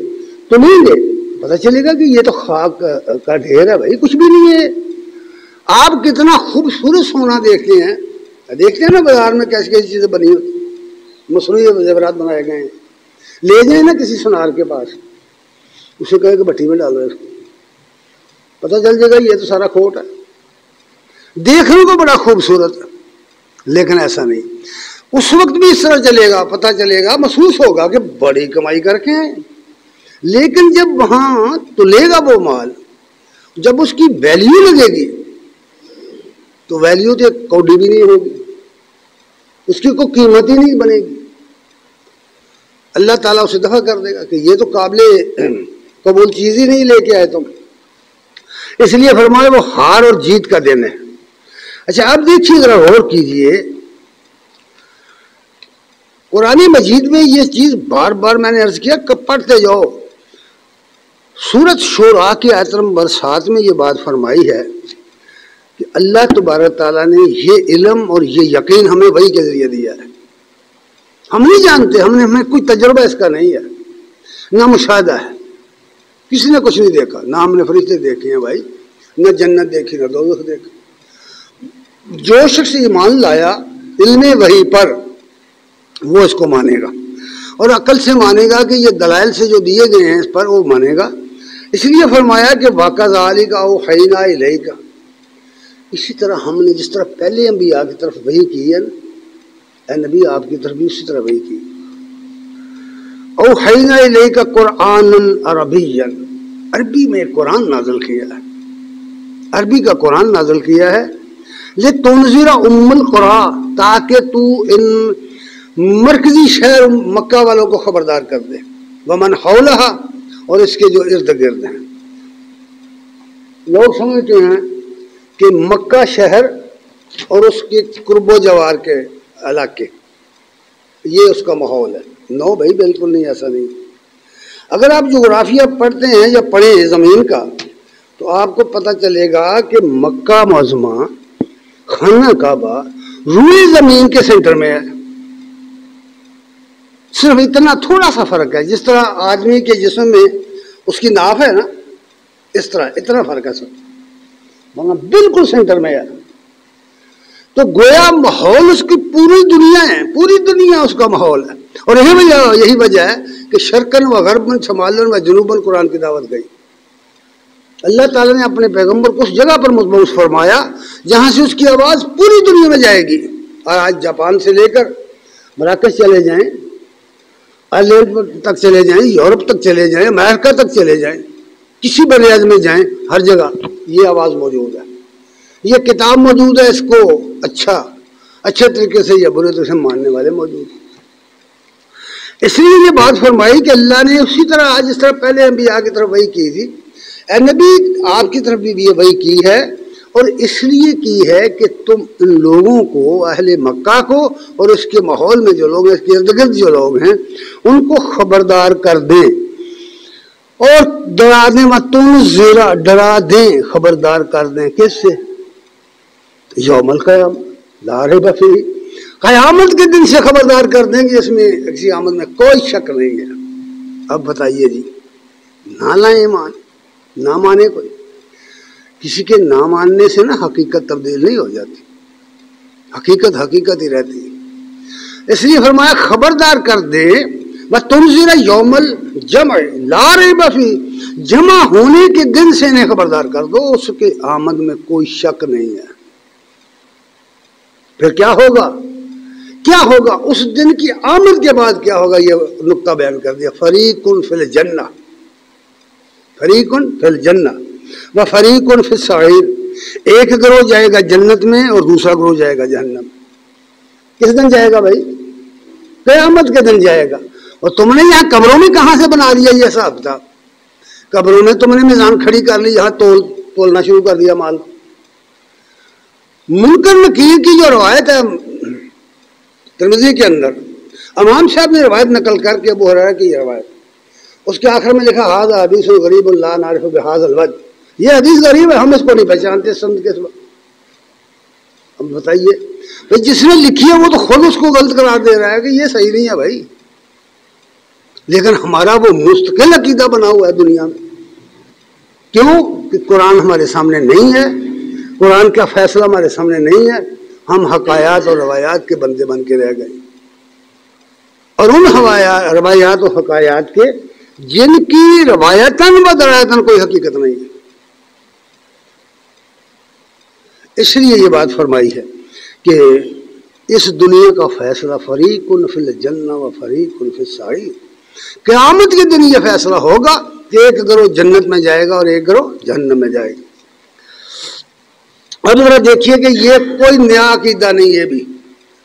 تو نہیں گے، پتہ چلے گا کہ یہ تو خاک کا ڈھیر ہے بھائی، کچھ بھی نہیں ہے۔ آپ کتنا خوبصورت سونا دیکھتے ہیں دیکھتے ہیں نا بازار میں کیسی کیسی چیزیں بنی ہوتی، مصنوعی زیورات بنائے گئے ہیں. لے جائیں نا کسی سونار کے پاس، اسے کہے کہ بھٹی میں ڈالو اس کو، پتہ چل جائے گا یہ تو سارا کھوٹ ہے. دیکھنے کو بڑا خوبصورت ہے لیکن ایسا نہیں. اس وقت بھی اس طرح چلے گا، پتہ چلے گا، محسوس ہوگا کہ بڑی کمائی کر کے ہیں. لیکن جب وہاں تو لے گا وہ مال، جب اس کی ویلیو لگے گی تو ویلیو تو ایک کوڈی بھی نہیں ہوگی، اس کی کوئی قیمت ہی نہیں بنے گی. اللہ تعالیٰ اسے دفع کر دے گا کہ یہ تو قابل قبول چیز ہی نہیں لے کے آئے تم. اس لیے فرمایا وہ ہار اور جیت کا دن ہے. اچھا اب دیکھیے ذرا غور کیجئے، قرآن مجید میں یہ چیز بار بار میں نے عرض کیا کہ پڑھتے جاؤ. سورۃ شورى کی آیت نمبر 7 میں یہ بات فرمائی ہے کہ اللہ تبارک تعالیٰ نے یہ علم اور یہ یقین ہمیں وحی کے ذریعے دیا ہے. ہم نہیں جانتے، ہمیں کوئی تجربہ اس کا نہیں ہے، نہ مشاہدہ ہے، کسی نے کچھ نہیں دیکھا، نہ ہم نے فرشتے دیکھے ہیں بھائی، نہ جنت دیکھی نہ دوزخ دیکھا. جو شخص ایمان لایا علم وحی پر وہ اس کو مانے گا اور عقل سے مانے گا کہ یہ دلائل سے جو دیے گئے ہیں اس پر وہ مانے گا. اس لیے فرمایا کہ وَكَذَلِكَ أَوْحَيْنَا إِلَيْكَ، اسی طرح ہم نے جس طرح پہلے انبیاء کی طرف وحی کی ہے، اے نبی آپ کی طرف بھی اسی طرح وحی کی. أَوْحَيْنَا إِلَيْكَ قُرْآنًا عَرَبِيًّا، عربی میں قرآن نازل کیا ہے، عربی کا قرآن نازل کیا ہے. لِتُنذِرَ أُمَّ الْقُرَىٰ، تاکہ تو ان مرکزی شہر مکہ والوں کو خبردار کر دے، وَمَنْ حَوْلَهَا، اور اس کے جو ارد گرد ہیں. لوگ سمجھتے ہیں کہ مکہ شہر اور اس کے قرب و جوار کے علاقے یہ اس کا ماحول ہے. نو بھائی بالکل نہیں، ایسا نہیں. اگر آپ جغرافیہ پڑھتے ہیں یا پڑھیں زمین کا تو آپ کو پتہ چلے گا کہ مکہ معظمہ، خانہ کعبہ روئی زمین کے سینٹر میں ہے. صرف اتنا تھوڑا سا فرق ہے، جس طرح آدمی کے جسم میں اس کی ناف ہے نا، اس طرح اتنا فرق ہے سب، ورنہ بالکل سینٹر میں ہے. تو گویا ماحول اس کی پوری دنیا ہے، پوری دنیا اس کا ماحول ہے. اور یہی وجہ ہے کہ شرقن و غربن، شمالن و جنوبن قرآن کی دعوت گئی. اللہ تعالیٰ نے اپنے پیغمبر کو اس جگہ پر مبعوث فرمایا جہاں سے اس کی آواز پوری دنیا میں جائے گی. اور آج جاپان سے لے کر مراکش چلے جائیں، آئرلینڈ تک چلے جائیں، یورپ تک چلے جائیں، امریکہ تک چلے جائیں، کسی بر اعظم میں جائیں، ہر جگہ یہ آواز موجود ہے، یہ کتاب موجود ہے. اس کو اچھے طریقے سے یا برے طریقے سے ماننے والے موجود ہیں. اس لیے یہ بات فرمائی کہ اللہ نے اسی طرح جس طرح پہلے انبیاء کی طرف وحی کی تھی، اے نبی آپ کی طرف بھی یہ وحی کی ہے. اور اس لیے کی ہے کہ تم ان لوگوں کو، اہل مکہ کو اور اس کے ماحول میں جو لوگ ہیں، اس کے ارد گرد جو لوگ ہیں، ان کو خبردار کر دیں اور ڈرا دیں. وَتُنذِرَ، ڈرا دیں، خبردار کر دیں. کس سے؟ یوم القیامہ لا ریب فیہ، قیامت کے دن سے خبردار کر دیں گے، اس میں کسی آمد میں کوئی شک نہیں ہے. اب بتائیے جی، نہ لائیں ایمان، نہ مانے کوئی. کسی کے نہ ماننے سے نا حقیقت تبدیل نہیں ہو جاتی، حقیقت ہی رہتی ہے. اس لیے فرمایا خبردار کر دے. وَتُنذِرَ یوم الجمع لا ریب فیہ، جمع ہونے کے دن سے انہیں خبردار کر دو، اس کے آمد میں کوئی شک نہیں ہے. پھر کیا ہوگا اس دن کی آمد کے بعد کیا ہوگا، یہ نقطہ بیان کر دیا. فریقٌ فی الجنہ، فریقٌ فی الجنہ و فریقٌ فی السعیر، ایک گروہ جائے گا جنت میں اور دوسرا گروہ جائے گا جہنم. کس دن جائے گا بھائی؟ قیامت کے دن جائے گا. اور تم نے یہاں قبروں میں کہاں سے بنا دیا یہ حساب تھا؟ قبروں میں تم نے میزان کھڑی کر لی، یہاں تولنا شروع کر دیا مال. منکر نکیر کی جو روایت ہے ترمذی کے اندر، امام صاحب نے روایت نقل کر کے، ابو ہریرہ کی یہ روایت، اس کے آخر میں لکھا ھذا حدیث غریب لا نعرف بھذا الوجہ، یہ حدیث غریب ہے، ہم اس کو نہیں پہچانتے سند کے سوا. اب بتائیے، جس نے لکھی ہے وہ تو خود اس کو غلط قرار دے رہا ہے کہ یہ صحیح نہیں ہے بھائی. لیکن ہمارا وہ مستقل عقیدہ بنا ہوا ہے دنیا میں. کیوں کہ قرآن ہمارے سامنے نہیں ہے، قرآن کا فیصلہ ہمارے سامنے نہیں ہے. ہم حکایات اور روایات کے بندے بن کے رہ گئے، اور ان روایات و حکایات کے جن کی روایتاً و درایتاً کوئی حقیقت نہیں ہے۔ اس لیے یہ بات فرمائی ہے کہ اس دنیا کا فیصلہ فریق فی الجنہ و فریق فی السعیر، قیامت کے دن یہ فیصلہ ہوگا کہ ایک گروہ جنت میں جائے گا اور ایک گروہ جہنم میں جائے گا۔ اب ذرا دیکھیے کہ یہ کوئی نیا عقیدہ نہیں، یہ بھی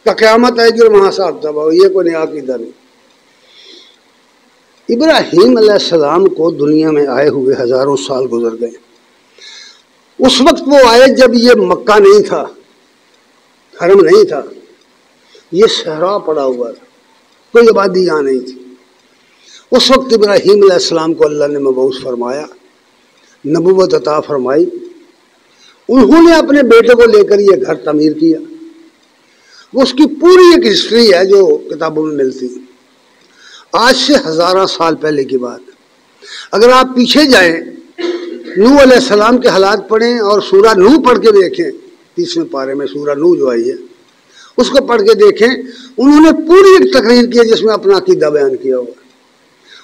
کہ قیامت آئے گی اور وہاں صاحب تباہ ہو، یہ کوئی نیا عقیدہ نہیں۔ ابراہیم علیہ السلام کو دنیا میں آئے ہوئے ہزاروں سال گزر گئے۔ اس وقت وہ آئے جب یہ مکہ نہیں تھا، حرم نہیں تھا، یہ صحرا پڑا ہوا تھا، کوئی آبادی یہاں نہیں تھی۔ اس وقت ابراہیم علیہ السلام کو اللہ نے مبعوث فرمایا، نبوت عطا فرمائی۔ انہوں نے اپنے بیٹے کو لے کر یہ گھر تعمیر کیا۔ وہ اس کی پوری ایک ہسٹری ہے جو کتابوں میں ملتی ہے، آج سے ہزارہ سال پہلے کی بات۔ اگر آپ پیچھے جائیں، نوح علیہ السلام کے حالات پڑھیں اور سورہ نوح پڑھ کے دیکھیں، 30ویں پارے میں سورہ نوح جو آئی ہے اس کو پڑھ کے دیکھیں، انہوں نے پوری ایک تقریر کی ہے جس میں اپنا عقیدہ بیان کیا ہوا۔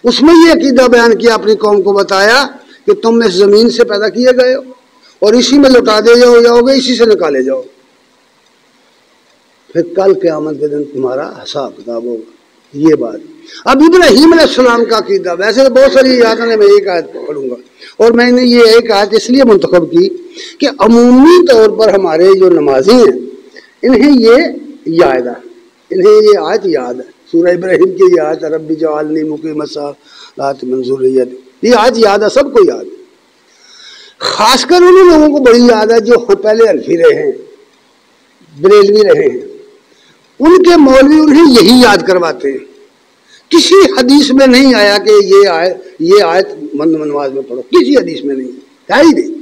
اس میں یہ عقیدہ بیان کیا، اپنی قوم کو بتایا کہ تم اس زمین سے پیدا کیے گئے ہو اور اسی میں لوٹا دے جاؤ گے، اسی سے نکالے جاؤ، پھر کل قیامت کے دن تمہارا حساب کتاب ہوگا۔ یہ بات اب ابراہیم علیہ السلام کا عقیدہ، ویسے تو بہت ساری آیتیں ہیں، میں ایک آیت پڑھوں گا، اور میں نے یہ ایک آیت اس لیے منتخب کی کہ عمومی طور پر ہمارے جو نمازی ہیں انہیں یہ یاد ہے، انہیں یہ آیت یاد ہے، سورہ ابراہیم کی یہ آیت رب اجعلنی مقیم الصلاۃ من ذریتی، یہ آیت یاد ہے، سب کو یاد ہے۔ خاص کر ان لوگوں کو بڑی یاد ہے جو پہلے حنفی رہے ہیں، بریلوی رہے ہیں، ان کے مولوی انہیں یہی یاد کرواتے ہیں۔ کسی حدیث میں نہیں آیا کہ یہ آیت نماز میں پڑھو، کسی حدیث میں نہیں ہے ہی نہیں،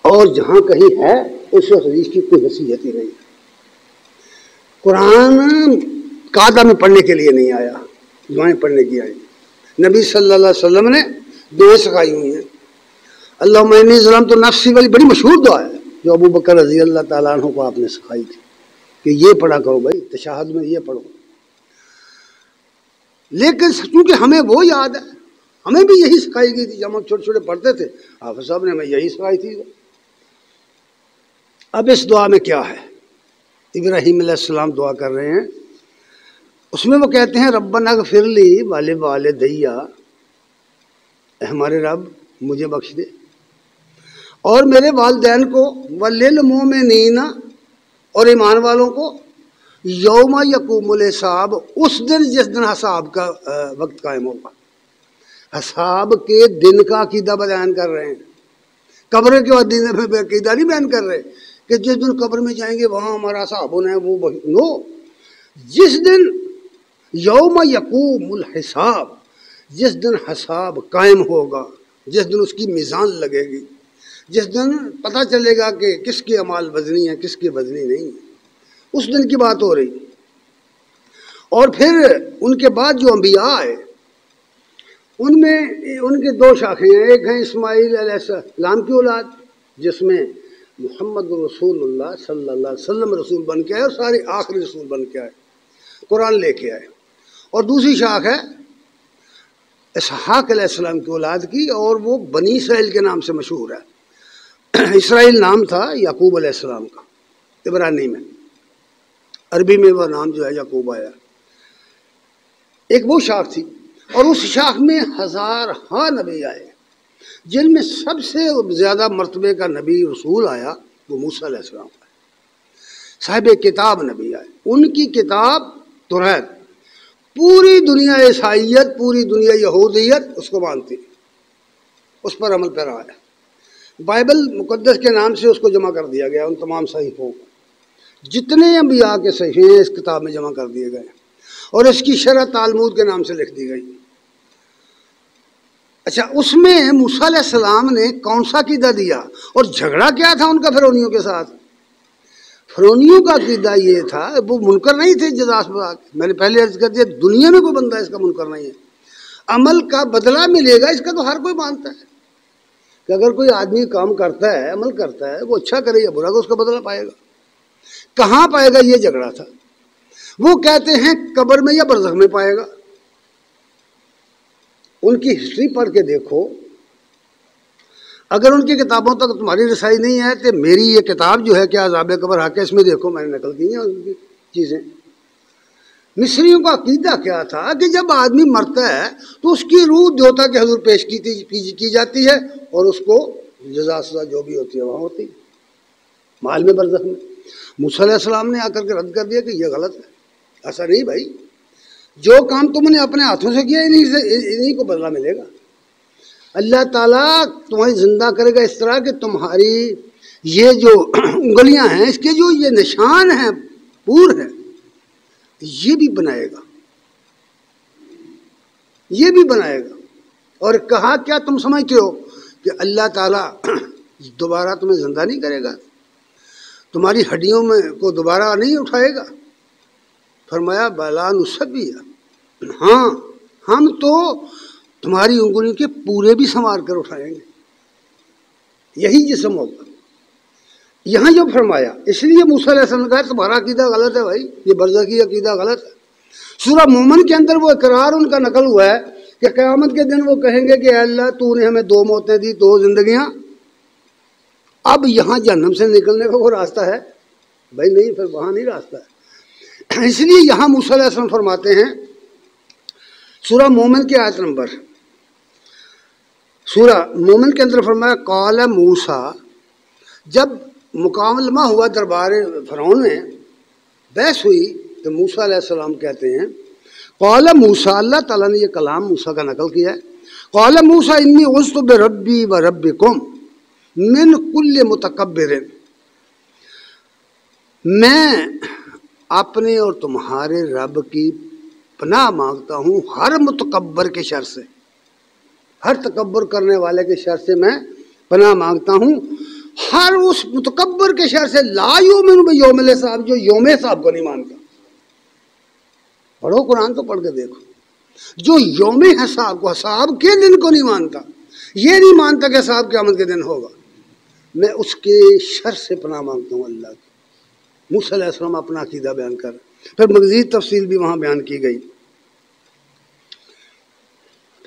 اور جہاں کہیں ہے اس حدیث کی کوئی حیثیت ہی نہیں ہے۔ قرآن قاعدہ میں پڑھنے کے لیے نہیں آیا، دعائیں پڑھنے کی آئی۔ نبی صلی اللہ علیہ وسلم نے دعائیں سکھائی ہوئی ہیں، اللہم انی ظلمت نفسی والی بڑی مشہور دعا ہے جو ابو بکر رضی اللہ تعالیٰ عنہ کو آپ نے سکھائی تھی کہ یہ پڑھا کرو بھائی، تشہد میں یہ پڑھو۔ لیکن چونکہ ہمیں وہ یاد ہے، ہمیں بھی یہی سکھائی گئی تھی جب ہم چھوٹے چھوٹے پڑھتے تھے، حافظ صاحب نے ہمیں یہی سکھائی تھی۔ اب اس دعا میں کیا ہے؟ ابراہیم علیہ السلام دعا کر رہے ہیں، اس میں وہ کہتے ہیں ربنا اغفر لی ولوالدی، اے ہمارے رب مجھے بخش دے اور میرے والدین کو، وللمؤمنین اور ایمان والوں کو، یوم یقوم الحساب، اس دن جس دن حساب کا وقت قائم ہوگا۔ حساب کے دن کا عقیدہ بیان کر رہے ہیں، قبر کے بعد دن میں عقیدہ نہیں بیان کر رہے کہ جس دن قبر میں جائیں گے وہاں ہمارا حساب ہونا ہے، وہ نو، جس دن یوم یقوم الحساب، جس دن حساب قائم ہوگا، جس دن اس کی میزان لگے گی، جس دن پتہ چلے گا کہ کس کے اعمال وزنی ہیں کس کے وزنی نہیں ہیں، اس دن کی بات ہو رہی۔ اور پھر ان کے بعد جو انبیاء آئے ان میں ان کے دو شاخیں ہیں، ایک ہیں اسماعیل علیہ السلام کی اولاد جس میں محمد رسول اللہ صلی اللہ علیہ وسلم رسول بن کے آئے اور سارے آخری رسول بن کے آئے، قرآن لے کے آئے، اور دوسری شاخ ہے اسحاق علیہ السلام کی اولاد کی، اور وہ بنی اسرائیل کے نام سے مشہور ہے۔ اسرائیل نام تھا یعقوب علیہ السلام کا عبرانی میں، عربی میں وہ نام جو ہے یعقوب آیا۔ ایک وہ شاخ تھی، اور اس شاخ میں ہزارہا نبی آئے، جن میں سب سے زیادہ مرتبے کا نبی رسول آیا وہ موسیٰ علیہ السلام آیا، صاحب کتاب نبی آئے، ان کی کتاب توریت، پوری دنیا عیسائیت، پوری دنیا یہودیت اس کو مانتی، اس پر عمل پیرا ہے۔ بائبل مقدس کے نام سے اس کو جمع کر دیا گیا، ان تمام صحیفوں کو، جتنے انبیاء کے صحیفے ہیں اس کتاب میں جمع کر دیے گئے، اور اس کی شرح تالمود کے نام سے لکھ دی گئی۔ اچھا، اس میں موسیٰ علیہ السلام نے کون سا عقیدہ دیا اور جھگڑا کیا تھا ان کا فرعونیوں کے ساتھ؟ فرعونیوں کا عقیدہ یہ تھا، وہ منکر نہیں تھے جزاس بات، میں نے پہلے عرض کر دیا دنیا میں کوئی بندہ اس کا منکر نہیں ہے، عمل کا بدلہ ملے گا اس کا تو ہر کوئی مانتا ہے کہ اگر کوئی آدمی کام کرتا ہے، عمل کرتا ہے، وہ اچھا کرے یا برا، تو اس کا بدلہ پائے گا۔ کہاں پائے گا یہ جھگڑا تھا. وہ کہتے ہیں قبر میں یا برزخ میں پائے گا. ان کی ہسٹری پڑھ کے دیکھو. اگر ان کی کتابوں تک تمہاری رسائی نہیں ہے تو میری یہ کتاب جو ہے کہ عذاب قبر حق ہے، اس میں دیکھو میں نے نقل کی ہیں ان کی چیزیں. مصریوں کا عقیدہ کیا تھا کہ جب آدمی مرتا ہے تو اس کی روح دیوتا کے حضور پیش کی جاتی ہے اور اس کو جزا سزا جو بھی ہوتی ہے وہاں ہوتی ہے، مال میں برزخ میں. موسیٰ علیہ السلام نے آ کر کے رد کر دیا کہ یہ غلط ہے، ایسا نہیں بھائی، جو کام تم نے اپنے ہاتھوں سے کیا انہیں کو بدلہ ملے گا. اللہ تعالیٰ تمہیں زندہ کرے گا اس طرح کہ تمہاری یہ جو انگلیاں ہیں اس کے جو یہ نشان ہیں پور ہے یہ بھی بنائے گا، یہ بھی بنائے گا. اور کہا کیا تم سمجھتے ہو کہ اللہ تعالیٰ دوبارہ تمہیں زندہ نہیں کرے گا، تمہاری ہڈیوں میں کو دوبارہ نہیں اٹھائے گا؟ فرمایا بلا نصبیہ، ہاں ہم تو تمہاری انگلیوں کے پورے بھی سنوار کر اٹھائیں گے، یہی جسم ہوگا. یہاں جو فرمایا اس لیے موسیٰ علیہ السلام نے کہا تمہارا عقیدہ غلط ہے بھائی، یہ برزخی عقیدہ غلط ہے. سورہ مومن کے اندر وہ اقرار ان کا نقل ہوا ہے کہ قیامت کے دن وہ کہیں گے کہ اے اللہ تو نے ہمیں 2 موتیں دی 2 زندگیاں، اب یہاں جہنم سے نکلنے کا وہ راستہ ہے؟ بھائی نہیں، پھر وہاں نہیں راستہ ہے. اس لیے یہاں موسیٰ علیہ السلام فرماتے ہیں سورہ مومن کی آیت نمبر، سورہ مومن کے اندر فرمایا قال موسیٰ، جب مکالمہ ہوا دربار فرعون میں بحث ہوئی تو موسیٰ علیہ السلام کہتے ہیں قال موسیٰ، اللہ تعالیٰ نے یہ کلام موسیٰ کا نقل کیا ہے، قال موسیٰ انی عذت بربی و ربکم من کل متکبر، میں اپنے اور تمہارے رب کی پناہ مانگتا ہوں ہر متکبر کے شر سے، ہر تکبر کرنے والے کے شر سے میں پناہ مانگتا ہوں، ہر اس متکبر کے شر سے لا یؤمن بیوم الحساب، جو یوم حساب کو نہیں مانتا. پڑھو قرآن تو پڑھ کے دیکھو، جو یوم حساب کو، حساب کے دن کو نہیں مانتا، یہ نہیں مانتا کہ حساب قیامت کے دن ہوگا، میں اس کے شر سے پناہ مانگتا ہوں اللہ کی. موسیٰ علیہ السلام اپنا عقیدہ بیان کر، پھر مزید تفصیل بھی وہاں بیان کی گئی.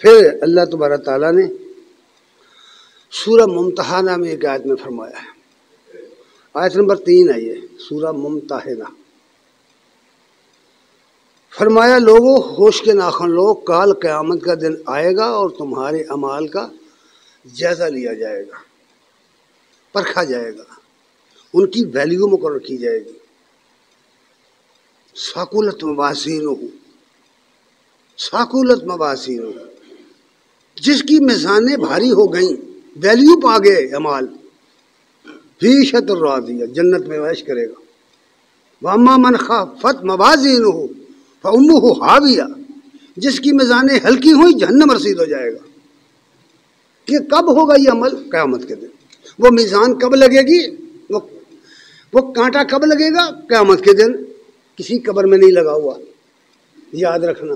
پھر اللہ تبارک تعالیٰ نے سورہ ممتحنہ میں ایک آیت میں فرمایا ہے، آیت نمبر 3 ہے یہ سورہ ممتحنہ. فرمایا لوگوں ہوش کے ناخن لو، کال قیامت کا دن آئے گا اور تمہارے اعمال کا جائزہ لیا جائے گا، پرکھا جائے گا، ان کی ویلیو مقرر کی جائے گی. ثقلت موازینہ، ثقلت موازینہ، جس کی میزانیں بھاری ہو گئیں، ویلیو پا گئے اعمال، فی عیشۃ راضیہ، جنت میں عیش کرے گا. واما من خفت موازینہ فامہ ہاویہ، جس کی میزانیں ہلکی ہوئی جہنم رسید ہو جائے گا. کہ کب ہوگا یہ عمل؟ قیامت کے دن. وہ میزان کب لگے گی، وہ کانٹا کب لگے گا؟ قیامت کے دن. کسی قبر میں نہیں لگا ہوا، یاد رکھنا.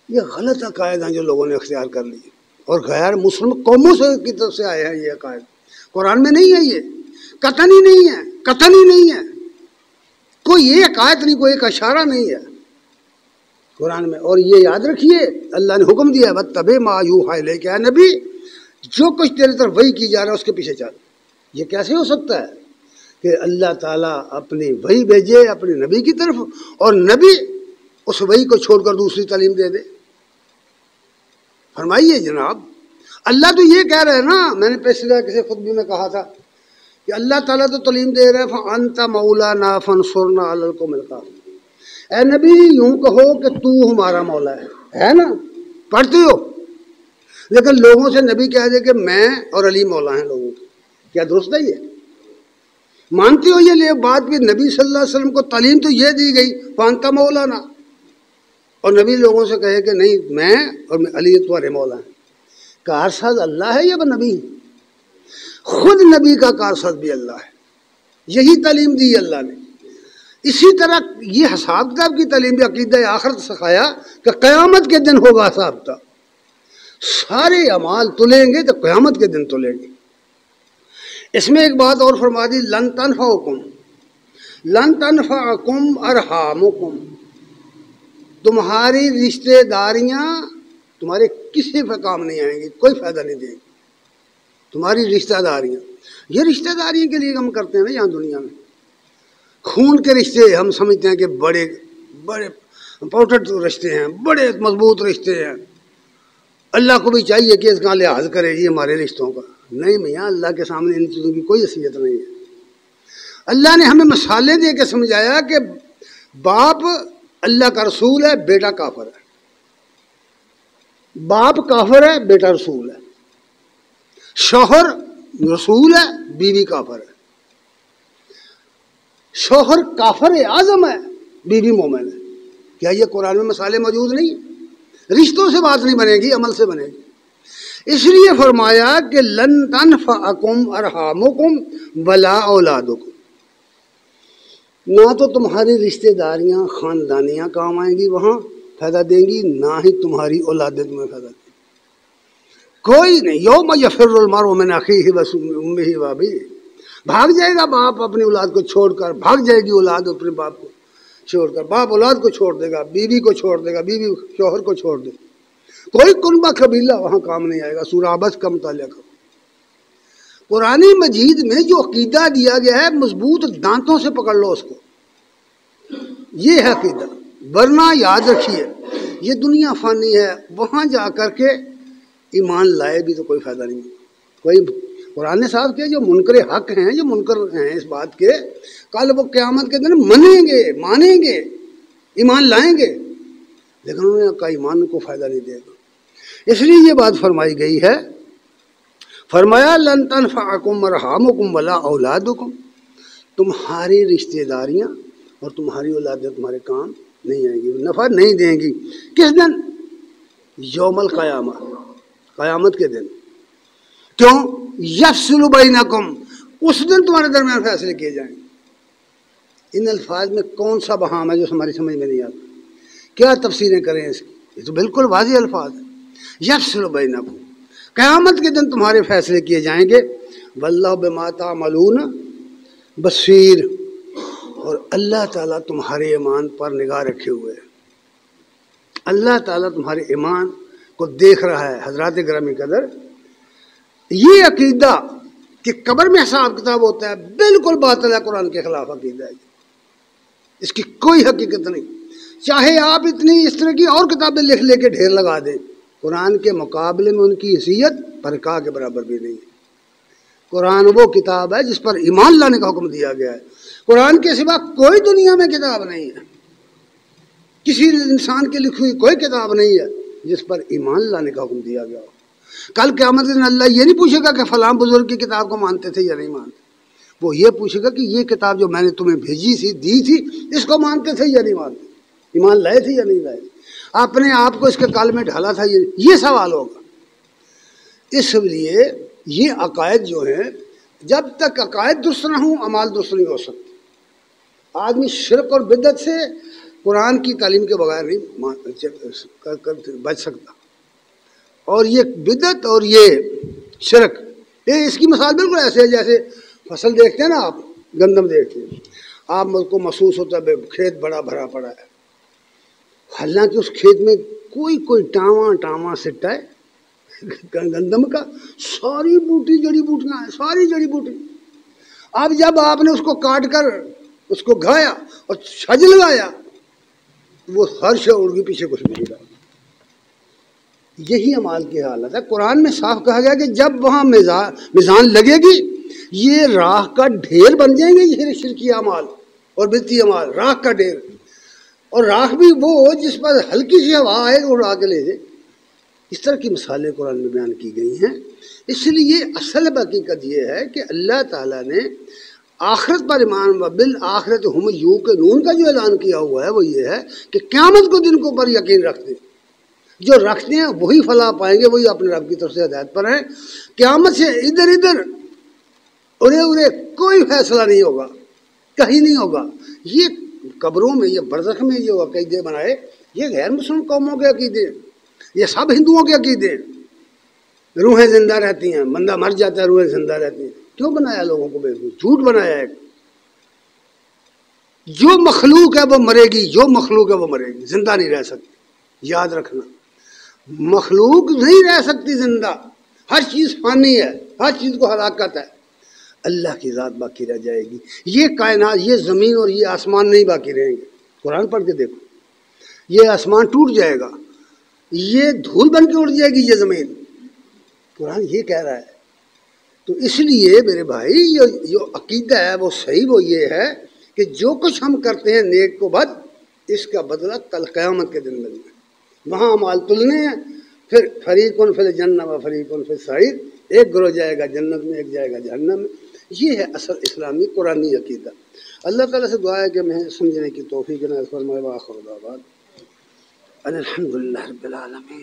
یہ غلط عقائد ہیں جو لوگوں نے اختیار کر لی، اور غیر مسلم قوموں سے کی طرف سے آئے ہیں یہ عقائد. قرآن میں نہیں ہے، یہ قطعی نہیں ہے، قطعی نہیں ہے، کوئی یہ عقائد نہیں، کوئی ایک اشارہ نہیں ہے قرآن میں. اور یہ یاد رکھیے اللہ نے حکم دیا ہے وَاتَّبِعْ مَا یُوحَىٰ اِلَيْكَ، اے نبی جو کچھ تیرے طرف وحی کی جا رہا ہے اس کے پیچھے چل. یہ کیسے ہو سکتا ہے کہ اللہ تعالیٰ اپنی وحی بھیجے اپنے نبی کی طرف اور نبی اس وحی کو چھوڑ کر دوسری تعلیم دے دے؟ فرمائیے جناب، اللہ تو یہ کہہ رہے ہیں نا، میں نے پچھلے کسی خطبے میں کہا تھا کہ اللہ تعالیٰ تو تعلیم دے رہے ہیں فَأَنْتَ مَوْلَانَا فَانْصُرْنَا عَلَى الْقَوْمِ الْكَافِرِينَ. اے نبی یوں کہو کہ تو ہمارا مولا ہے نا، پڑھتے ہو، لیکن لوگوں سے نبی کہہ دے کہ میں اور علی مولا ہیں لوگوں کے، کیا درست ہے؟ یہ مانتے ہو یہ بات کہ نبی صلی اللہ علیہ وسلم کو تعلیم تو یہ دی گئی فَأَنْتَ مَوْلَانَا، اور نبی لوگوں سے کہے کہ نہیں میں اور علی تمہارے مولا ہیں. کارساز اللہ ہے یا نبی؟ خود نبی کا کارساز بھی اللہ ہے، یہی تعلیم دی اللہ نے. اسی طرح یہ حساب کتاب کی تعلیم بھی عقیدہ آخرت سکھایا کہ قیامت کے دن ہوگا حساب کتاب، سارے اعمال تلیں گے تو قیامت کے دن تلیں گے. اس میں ایک بات اور فرما دی لن تنفعکم، لن تنفعکم ارحامکم، تمہاری رشتے داریاں تمہارے کسی پہ کام نہیں آئیں گی، کوئی فائدہ نہیں دیں گی تمہاری رشتہ داریاں۔ یہ رشتہ داریوں کے لیے ہم کرتے ہیں نا یہاں دنیا میں، خون کے رشتے ہم سمجھتے ہیں کہ بڑے بڑے امپورٹنٹ رشتے ہیں، بڑے مضبوط رشتے ہیں، اللہ کو بھی چاہیے کہ اس کا لحاظ کرے یہ ہمارے رشتوں کا۔ نہیں میاں، اللہ کے سامنے ان چیزوں کی کوئی حیثیت نہیں ہے۔ اللہ نے ہمیں مثالیں دے کے سمجھایا کہ باپ اللہ کا رسول ہے، بیٹا کافر ہے، باپ کافر ہے، بیٹا رسول ہے، شوہر رسول ہے، بیوی کافر ہے، شوہر کافر اعظم ہے، بیوی مومن ہے۔ کیا یہ قرآن میں مثالیں موجود نہیں؟ رشتوں سے بات نہیں بنے گی، عمل سے بنے گی۔ اس لیے فرمایا کہ لن تنفعکم ارحامکم ولا اولادکم، نہ تو تمہاری رشتہ داریاں خاندانیاں کام آئیں گی، وہاں فائدہ دیں گی، نہ ہی تمہاری اولادیں تمہیں فائدہ دیں گی، کوئی نہیں۔ یوم یفر المرء من اخیہ وامہ وابیہ، بھاگ جائے گا باپ اپنی اولاد کو چھوڑ کر، بھاگ جائے گی اولاد اپنے باپ کو چھوڑ کر، باپ اولاد کو چھوڑ دے گا، بیوی کو چھوڑ دے گا، بیوی شوہر کو چھوڑ دے گا، کوئی کنبہ قبیلہ وہاں کام نہیں آئے گا۔ سورہ عبس کا مطالعہ کرو، قرآن مجید میں جو عقیدہ دیا گیا ہے مضبوط دانتوں سے پکڑ لو اس کو، یہ ہے عقیدہ۔ ورنہ یاد رکھیے یہ دنیا فانی ہے، وہاں جا کر کے ایمان لائے بھی تو کوئی فائدہ نہیں، کوئی قرآن نے صاحب کیا جو منکر حق ہیں، جو منکر ہیں اس بات کے، کل وہ قیامت کے دن منیں گے، مانیں گے، ایمان لائیں گے، لیکن انہوں نے کہا ایمان کو فائدہ نہیں دے گا۔ اس لیے یہ بات فرمائی گئی ہے، فرمایا لن تنفعکم ارحامکم ولا اولادکم، تمہاری رشتہ داریاں اور تمہاری اولادیں تمہارے کام نہیں آئیں گی، نفع نہیں دیں گی۔ کس دن؟ یوم القیامہ، قیامت کے دن۔ کیوں؟ یفصل بینکم، اس دن تمہارے درمیان فیصلے کیے جائیں گے۔ ان الفاظ میں کون سا بہام ہے جو ہماری سمجھ میں نہیں آتا؟ کیا تفسیریں کریں اس کی؟ یہ تو بالکل واضح الفاظ ہے، یفصل بینکم، قیامت کے دن تمہارے فیصلے کیے جائیں گے۔ واللہ بما تعملون بصیر، اور اللہ تعالیٰ تمہارے ایمان پر نگاہ رکھے ہوئے ہے، اللہ تعالیٰ تمہارے ایمان کو دیکھ رہا ہے۔ حضرات گرامی قدر، یہ عقیدہ کہ قبر میں حساب کتاب ہوتا ہے بالکل باطل ہے، قرآن کے خلاف عقیدہ ہے، اس کی کوئی حقیقت نہیں۔ چاہے آپ اتنی اس طرح کی اور کتابیں لکھ لے کے ڈھیر لگا دیں، قرآن کے مقابلے میں ان کی حیثیت پرکا کے برابر بھی نہیں ہے۔ قرآن وہ کتاب ہے جس پر ایمان لانے کا حکم دیا گیا ہے، قرآن کے سوا کوئی دنیا میں کتاب نہیں ہے، کسی انسان کی لکھی ہوئی کوئی کتاب نہیں ہے جس پر ایمان لانے کا حکم دیا گیا ہو۔ کل قیامت کے دن اللہ یہ نہیں پوچھے گا کہ فلاں بزرگ کی کتاب کو مانتے تھے یا نہیں مانتے، وہ یہ پوچھے گا کہ یہ کتاب جو میں نے تمہیں بھیجی تھی، دی تھی، اس کو مانتے تھے یا نہیں مانتے، ایمان لائے تھے یا نہیں لائے، اپنے آپ کو اس کے کال میں ڈھالا تھا، یہ سوال ہوگا۔ اس لیے یہ عقائد جو ہیں، جب تک عقائد درست نہ ہوں اعمال درست نہیں ہو سکتے۔ آدمی شرک اور بدعت سے قرآن کی تعلیم کے بغیر نہیں بچ سکتا، اور یہ بدعت اور یہ شرک، یہ اس کی مثال بالکل ایسے ہے جیسے فصل دیکھتے ہیں نا، آپ گندم دیکھتے ہیں، آپ کو محسوس ہوتا ہے کھیت بڑا بھرا پڑا ہے، حالانکہ اس کھیت میں کوئی ٹاواں سٹا ہے گندم کا، ساری بوٹی جڑی بوٹیاں ہیں، ساری جڑی بوٹی۔ اب جب آپ نے اس کو کاٹ کر اس کو گھایا اور چھج لگایا، وہ ہر شے اڑ گئی، پیچھے کچھ نہیں رہا۔ یہی اعمال کی حالت ہے۔ قرآن میں صاف کہا گیا کہ جب وہاں میزان لگے گی، یہ راکھ کا ڈھیر بن جائیں گے، یہ شرکی اعمال اور بدعتی اعمال، راکھ کا ڈھیر، اور راکھ بھی وہ جس پر ہلکی سی ہوا آئے اڑا کے لے جائے۔ اس طرح کی مثالیں قرآن میں بیان کی گئی ہیں۔ اس لیے اصل حقیقت یہ ہے کہ اللہ تعالیٰ نے آخرت پر ایمان و بالآخرت ہم یوقنون کا جو اعلان کیا ہوا ہے وہ یہ ہے کہ قیامت کو دن کو پر یقین رکھتے ہیں، جو رکھتے ہیں وہی فلاح پائیں گے، وہی اپنے رب کی طرف سے ہدایت پر ہیں۔ قیامت سے ادھر ادھر کوئی فیصلہ نہیں ہوگا، کہیں نہیں ہوگا۔ یہ قبروں میں، یہ برزخ میں جو عقیدے بنائے، یہ غیر مسلم قوموں کے عقیدے، یہ سب ہندوؤں کے عقیدے۔ روحیں زندہ رہتی ہیں، بندہ مر جاتا ہے، روحیں زندہ رہتی ہیں، کیوں بنایا لوگوں کو بے وقوف؟ جھوٹ بنایا ہے۔ جو مخلوق ہے وہ مرے گی، جو مخلوق ہے وہ مرے گی، زندہ نہیں رہ سکتی، یاد رکھنا، مخلوق نہیں رہ سکتی زندہ، ہر چیز فانی ہے، ہر چیز کو ہلاکت ہے، اللہ کی ذات باقی رہ جائے گی، یہ کائنات، یہ زمین اور یہ آسمان نہیں باقی رہیں گے، قرآن پڑھ کے دیکھو، یہ آسمان ٹوٹ جائے گا، یہ دھول بن کے اڑ جائے گی یہ زمین، قرآن یہ کہہ رہا ہے۔ تو اس لیے میرے بھائی جو عقیدہ ہے وہ صحیح، وہ یہ ہے کہ جو کچھ ہم کرتے ہیں نیک کو بد، اس کا بدلہ کل قیامت کے دن ملنا ہے، وہاں مال تلنے ہیں، پھر فریقن فی الجنہ و فریقن فی السعیر، ایک گروہ جائے گا جنت میں، ایک جائے گا جہنم میں، یہ ہے اصل اسلامی قرآنی عقیدہ۔ اللہ تعالیٰ سے دعا ہے کہ میں سمجھنے کی توفیق عنایت فرمائے، وآخر دعوانا الحمدللہ رب العالمین۔